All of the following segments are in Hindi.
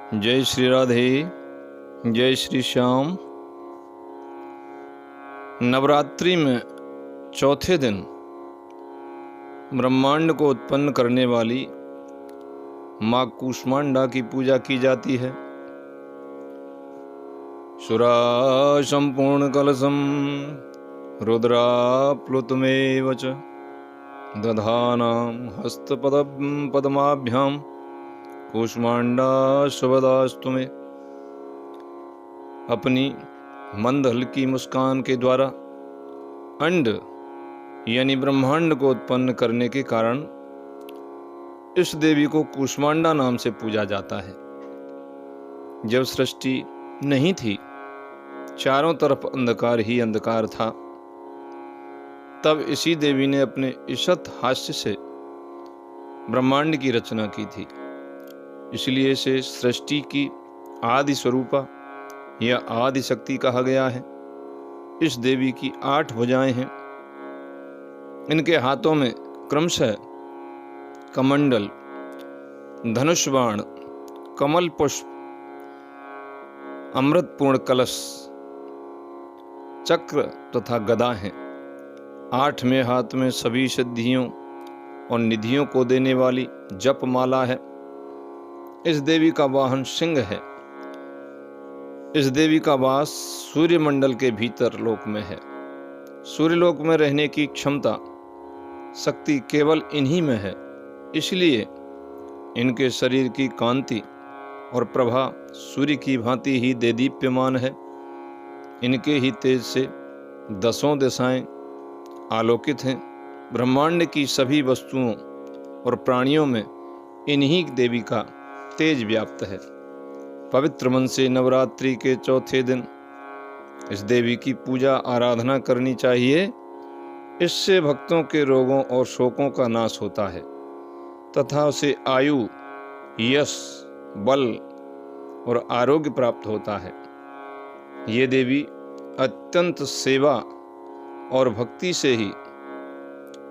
जय श्री राधे, जय श्री श्याम। नवरात्रि में चौथे दिन ब्रह्मांड को उत्पन्न करने वाली माँ कूष्मांडा की पूजा की जाती है। सुरा संपूर्ण कलशम रुद्रा प्लुतमेव च दधानाम हस्तपद्माभ्याम कूष्मांडा शुभदास्तु में। अपनी मंद हल्की मुस्कान के द्वारा अंड यानी ब्रह्मांड को उत्पन्न करने के कारण इस देवी को कूष्मांडा नाम से पूजा जाता है। जब सृष्टि नहीं थी, चारों तरफ अंधकार ही अंधकार था, तब इसी देवी ने अपने ईशत हास्य से ब्रह्मांड की रचना की थी। इसलिए इसे सृष्टि की आदि स्वरूपा या आदि शक्ति कहा गया है। इस देवी की 8 भुजाएं हैं। इनके हाथों में क्रमशः कमंडल, धनुष बाण, कमल पुष्प, अमृतपूर्ण कलश, चक्र तथा गदा हैं। 8वें हाथ में सभी सिद्धियों और निधियों को देने वाली जप माला है। इस देवी का वाहन सिंह है। इस देवी का वास सूर्यमंडल के भीतर लोक में है। सूर्यलोक में रहने की क्षमता, शक्ति केवल इन्हीं में है। इसलिए इनके शरीर की कांति और प्रभा सूर्य की भांति ही देदीप्यमान है। इनके ही तेज से 10 दिशाएं आलोकित हैं। ब्रह्मांड की सभी वस्तुओं और प्राणियों में इन्हीं देवी का तेज व्याप्त है। पवित्र मन से नवरात्रि के चौथे दिन इस देवी की पूजा आराधना करनी चाहिए। इससे भक्तों के रोगों और शोकों का नाश होता है तथा उसे आयु, यश, बल और आरोग्य प्राप्त होता है। ये देवी अत्यंत सेवा और भक्ति से ही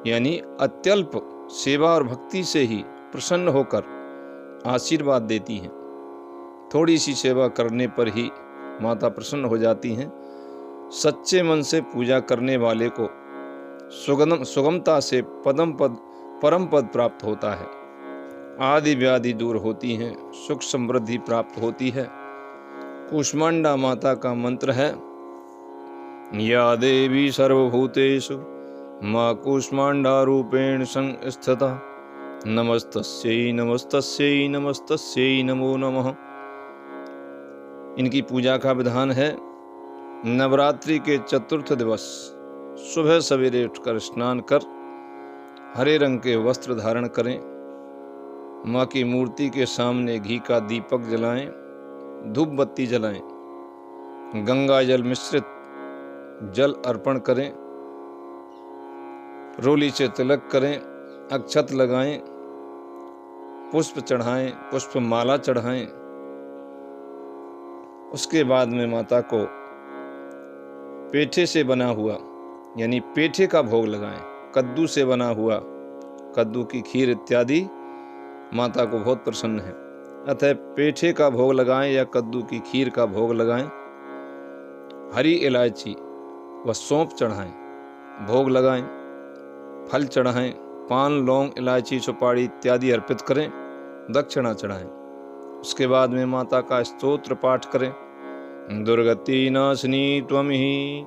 यानी अत्यल्प सेवा और भक्ति से ही प्रसन्न होकर आशीर्वाद देती हैं। थोड़ी सी सेवा करने पर ही माता प्रसन्न हो जाती हैं। सच्चे मन से पूजा करने वाले को सुगमता से परम पद प्राप्त होता है। आदि व्याधि दूर होती हैं, सुख समृद्धि प्राप्त होती है। कूष्मांडा माता का मंत्र है, या देवी सर्वभूतेषु माँ कूष्मांडा रूपेण संस्थिता नमस्तस्यै नमस्तस्यै नमस्तस्यै नमो नमः। इनकी पूजा का विधान है, नवरात्रि के चतुर्थ दिवस सुबह सवेरे उठकर स्नान कर हरे रंग के वस्त्र धारण करें। माँ की मूर्ति के सामने घी का दीपक जलाएं, धूप बत्ती जलाएं, गंगा जल मिश्रित जल अर्पण करें, रोली से तिलक करें, अक्षत लगाएं, पुष्प चढ़ाएं, पुष्प माला चढ़ाएं। उसके बाद में माता को पेठे से बना हुआ यानी पेठे का भोग लगाएं। कद्दू से बना हुआ कद्दू की खीर इत्यादि माता को बहुत प्रसन्न है। अतः पेठे का भोग लगाएं या कद्दू की खीर का भोग लगाएं। हरी इलायची व सौंफ चढ़ाएं, भोग लगाएं, फल चढ़ाएं, पान, लौंग, इलायची, सुपारी इत्यादि अर्पित करें, दक्षिणा चढ़ाएं। उसके बाद में माता का स्तोत्र पाठ करें। दुर्गति नाशिनी त्वमहि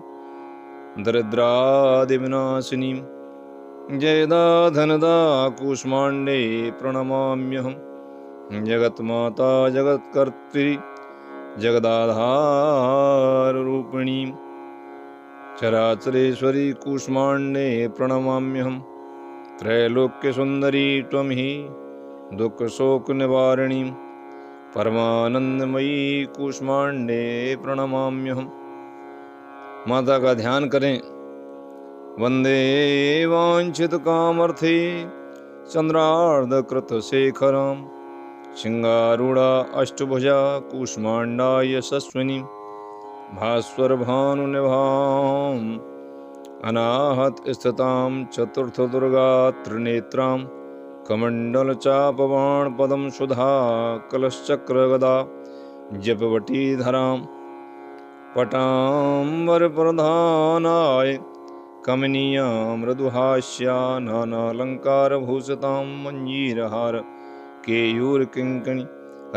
दरिद्रादि विनाशिनी जयदा धनदा कूष्मांडे प्रणमाम्यहम्। जगत माता जगत्कर्त्री जगदाधार रूपिणी चराचरेश्वरी कूष्मांडे प्रणमाम्यहम्। त्रैलोक्य सुंदरी त्वमहि दुख शोक निवारिणी परमानंदमयी कूष्मांडे प्रणमाम्यहम्। माता का ध्यान करें। वंदे वांछित कामर्थे चंद्रार्ध कृत शेखरम सिंगारूढ़ा अष्टभुजा कूष्मांडा यशस्विनी भास्वर भानुनिभाम अनाहत स्थितां चतुर्थ दुर्गा त्रिनेत्रां कमंडल चाप बाण पदम सुधा कलशचक्र गदा जपवटी धराम पटाम्बर प्रधानाय कमनीया मृदुहास्या नानालंकार भूषतां मंजीरहार केयूर किंकणी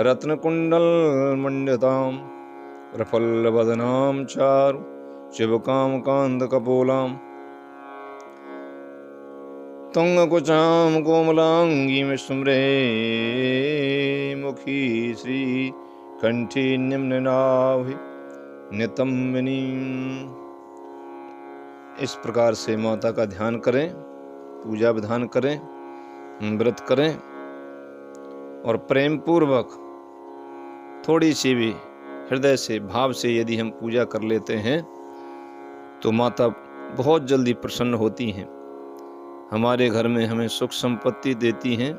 रत्नकुंडल मंडितां प्रफुल्लवदनां चारु शिवकाम कांत कपोलां तुंगकुचां कोमलांगीं स्मरे मुखी श्री कंठी निम्ननाभि नितंबिनी। इस प्रकार से माता का ध्यान करें, पूजा विधान करें, व्रत करें और प्रेम पूर्वक थोड़ी सी भी हृदय से भाव से यदि हम पूजा कर लेते हैं तो माता बहुत जल्दी प्रसन्न होती हैं, हमारे घर में हमें सुख संपत्ति देती हैं,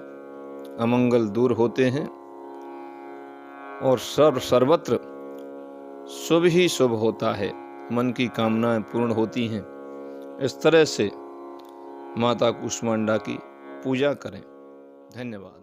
अमंगल दूर होते हैं और सर्वत्र शुभ ही शुभ होता है, मन की कामनाएं पूर्ण होती हैं। इस तरह से माता कूष्मांडा की पूजा करें। धन्यवाद।